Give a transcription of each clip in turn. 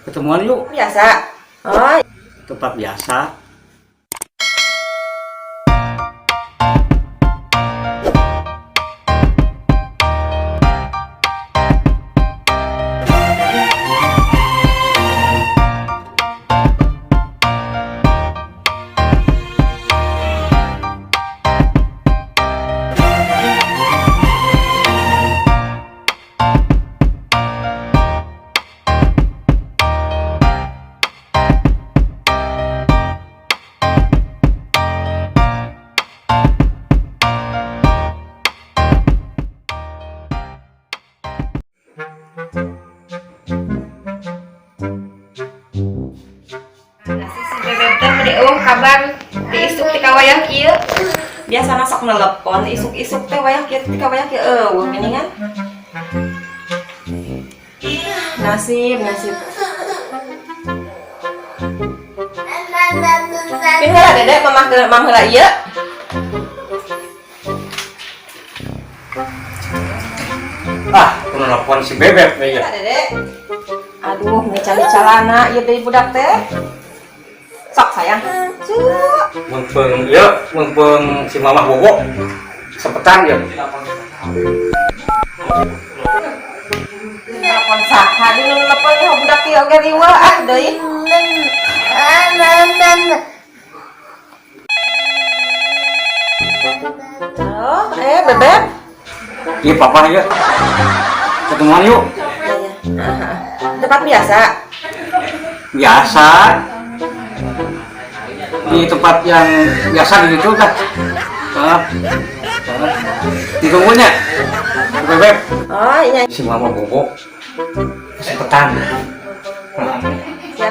Ketemuan yuk. Biasa. Oh. Tempat biasa. Kabar diisuk ti kawayang kieu. Biasana sok nelepon isuk-isuk teh wayang kieu ti kawayang kieu eueuh geuningan. Nasib. Pindah Dede mamah heula ieu. Telepon si Bebek nih ya. Dede. Aduh, ngecali-calana ieu deui budak teh. Sok sayang. Mumpung si Mama Bobo sepetan ya. Telepon saha di telepon ieu budak ieu oge riweuh deui. Halo, Bebek. Iya papa ya. Ketemuan yuk. Tempat biasa. Biasa. Di tempat yang biasa gitu kan. Ditunggunya. Bebek. Oh iya. Si Mama Bobo sepetan.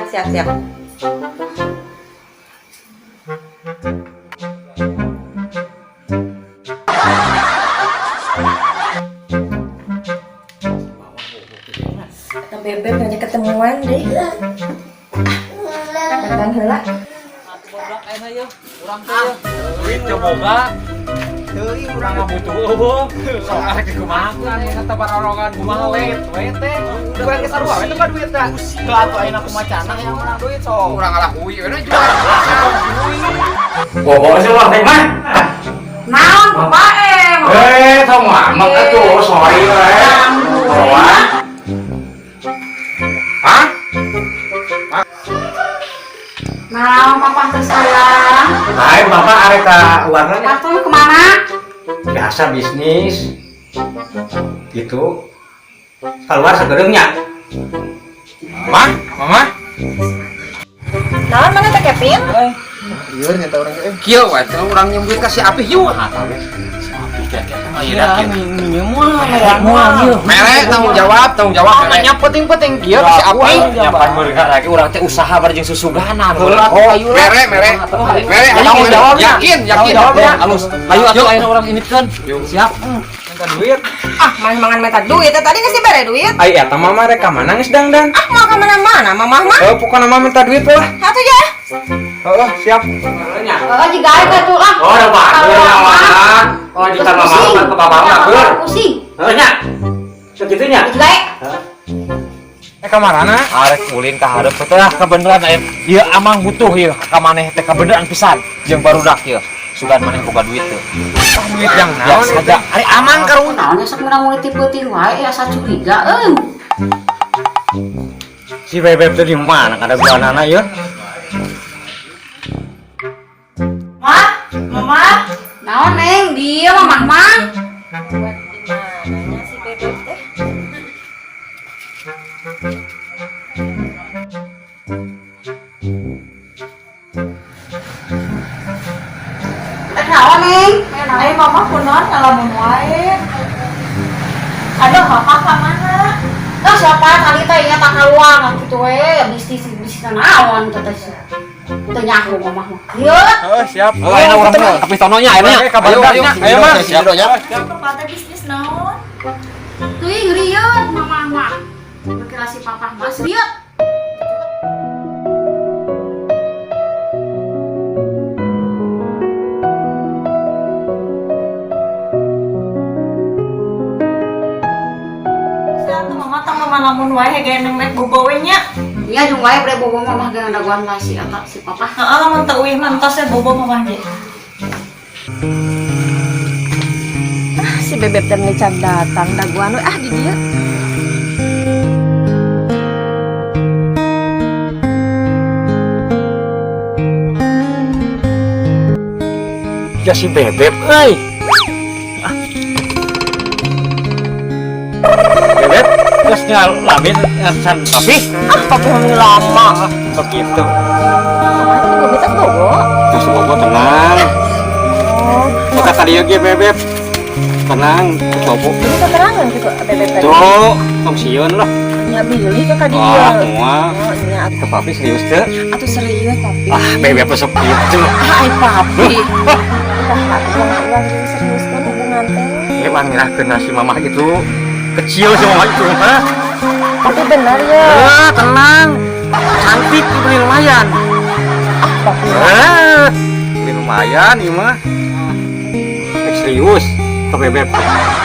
Siap. Kata Bebek banyak ketemuan deh. Makan heula. Urang teh duit coba teuing urang ngabutuh eueuh sok arek kumaha kata pararongan kumaha we teh urang geus sarua we teh duit teh teu atuh ayeuna kumacana yang urang duit sok urang ngalakuy we jual Bobo sih uang teh mah. Naon bae? Tong amak atuh sorry we. Hah? Naon papa teh sayang? Hai bapak arek ka luar nya. Patuh kemana? Biasa bisnis. Gitu. Keluar segerengnya. Mama Naon mana teh Kevin? ieu nya teh urang kieu we teh urang nyembuit ka si Apih yeuh eta we ayeuna kieu mere tanggung jawab nya penting kieu si Apih Nyapan meureuh lagi urang teh usaha bareng susuganan. oh mere tanggung jawab yakin Halus. Ayo atuh ayeuna urang initkeun. Siap. minta duit Mangan meta duit teh tadi geus dibere duit. ai eta mah rek ka mana geus dangdan Mau ke mana-mana mamah mah. pokona mah minta duit lah Atuh ya. heeh siap Oh, jiga eta tuh ah. Oh, ada bagus lawan. Oh, di kamar mama ke bapak bagus. Pusing. Heeh nya. Segitunya. Jiga. ka marana arek ulin ka hareup teh kebeneran ieu amang butuh ieu ka maneh teh kebeneran pisan jeung barudak ieu sugan maneh boga duit teh duit yang naon saja ari aman karun naon sok menang mulai tipe-tipe wae asa curiga Si Bebek teh di mana? Kada buanana ieu. Mama naon neng dia mamah mah Buat di mananya si Bebek teh? naon neng mama kunaon ngalamun wae aduh papa ka mana tah siapa tadi teh nya tak kaluar gitu we bisnis naon teh teh nyaho mama mah ieu siap Ayeuna urang teh tapi tononya ayeuna. ayo mah siap Papa bisnis naon? Teuing rieuh mama mah. Berkira si papa mah serius. mama lamun wae geneng mek bobowe nya. Iya jeung wae bre bobo mah geus daguan lah si eta si papa. Heeh lamun teu euih mantos bobo mah ge. Si bebek teh can datang daguan we di dieu. Ya si bebek euy. Bebek geus ngalamin san papi. Papi hamil lama. Begitu. Bebek teh bobo. Terus bobo tenang. Kita tadi ge bebek. Tenang, bobo. Ini keterangan gitu bebek teh. Tuh, tong sieun lah. Nya bilih ke ka dieu. Wah, moal. Oh, nya Ke papi serius teh? atuh serius papi. Ah, bebek besok gitu. Hai papi. Udah serius kan hubungan teh. Emang nyerahkeun si mama itu kecil si mama itu, ha? Tapi benar ya. Tenang. Cantik beli lumayan. Papi. Beli lumayan ieu mah. Serius ke bebek.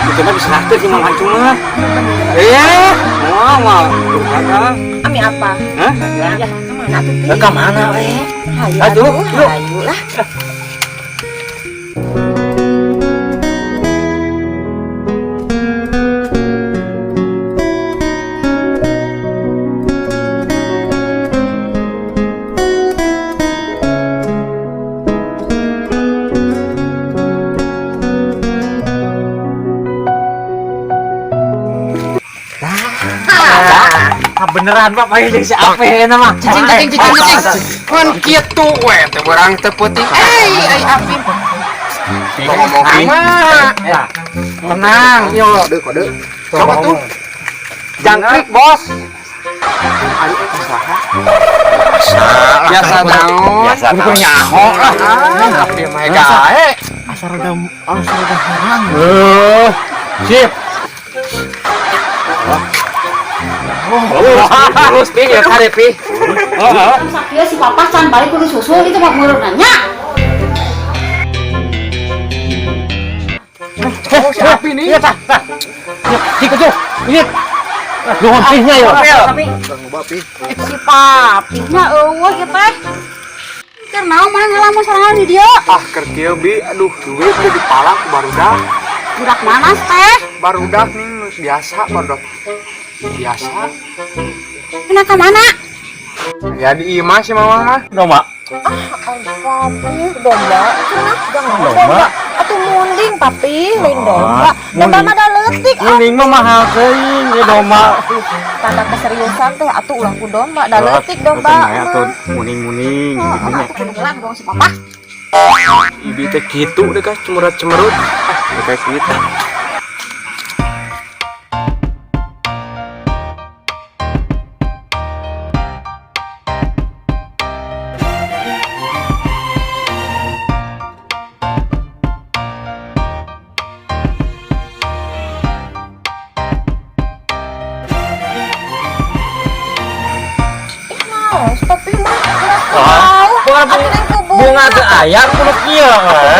Itu mah diserahkeun si mama itu mah. Mama, kadang. Ami apa? Hah? Ya, kemana tuh? Pi? Ke mana we? Hayu Aduh, yuk. hayu lah. Beneran Pak, pakai jadi si Ape nama. Cicing. Kan kitu we teh barang teu penting. Apin. Ngomong Ya. Tenang, yo. kode. Coba tuh. Jangkrik, Bos. Biasa naon? Biasa kudu nyaho lah. Tapi mah gae. Asal udah herang. Sip. Terus pi ya kare pi. Sakieu si papa can balik kudu susul itu mah meureun nya. Siapa ini? Iya, Pak. Dikeju. Ini. Nuhun pihnya yo. Tapi si papinya eueuh ge teh. Keur naon mah ngalamun sorangan di dieu? Ah keur kieu bi, aduh duit teh dipalak barudak. Budak mana teh? Barudak nih biasa barudak. Biasa. Kena ka mana? Ya di imah si mama mah. Domba. Papi, domba. Jangan Domba. Atuh munding papi, lain domba. Domba mah da leutik. Mending mah mahal teuing ya domba. Tanda keseriusan teh atuh ulah ku domba, da leutik domba. Atuh muning-muning. Kebetulan dong si papa. Ibi teh kitu deh guys, cemerut-cemerut. Ah, kayak kita. Papi mah Bunga teh aya kudu kieu.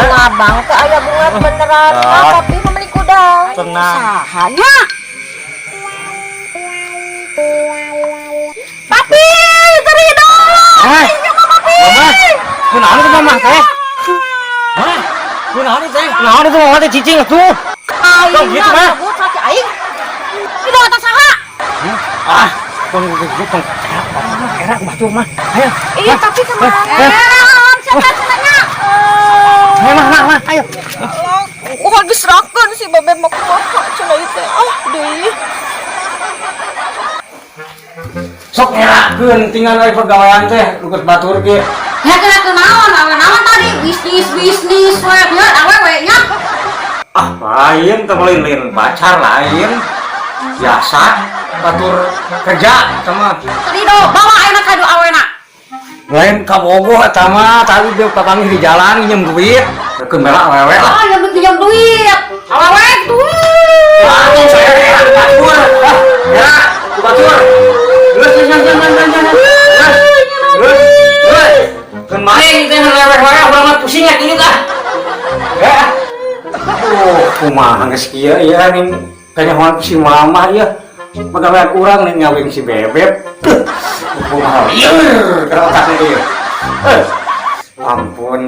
bunga bang teh aya bunga beneran. Papi mah meuli kudang. Tenang. Sahanya? Papi, cari dong. Mama. Kunaon itu mama teh? Hah? Kunaon itu teh? Kunaon itu mama teh cicing atuh? Aing gitu, mah. sebut kaki aing. Itu kata saha? Ah, tong erak batu mah. Ayo. Iya tapi kemana? Siapa cenanya? Ayo mah, ayo. Oh, diserakeun si bebek mah kumaha cenah ieu teh. Ah, deui. Sok ngerakeun tinggal dari pegawaian teh lugut batur ge. Ya kena kenaon, awe-awe tadi bisnis we nya awewe nya. Ah, lain teh lain pacar lain. Biasa batur kerja sama. Tadi do bawa ayeuna ka do awena. Lain kabogoh eta mah tadi dia papanggih di jalan nginjem duit. Keun bela awewe lah. Oh, yang pinjam duit. Awewe duit. Langsung saya batur. Ya, batur. Kan main teh leweh-leweh banget pusing ya gini tah. Ya. Aduh, kumaha geus kieu ya ning kanyahoan si mama ya. pegawai kurang nih ngawin si bebek. Kumaha? Iya, kalau otaknya dia. Ampun,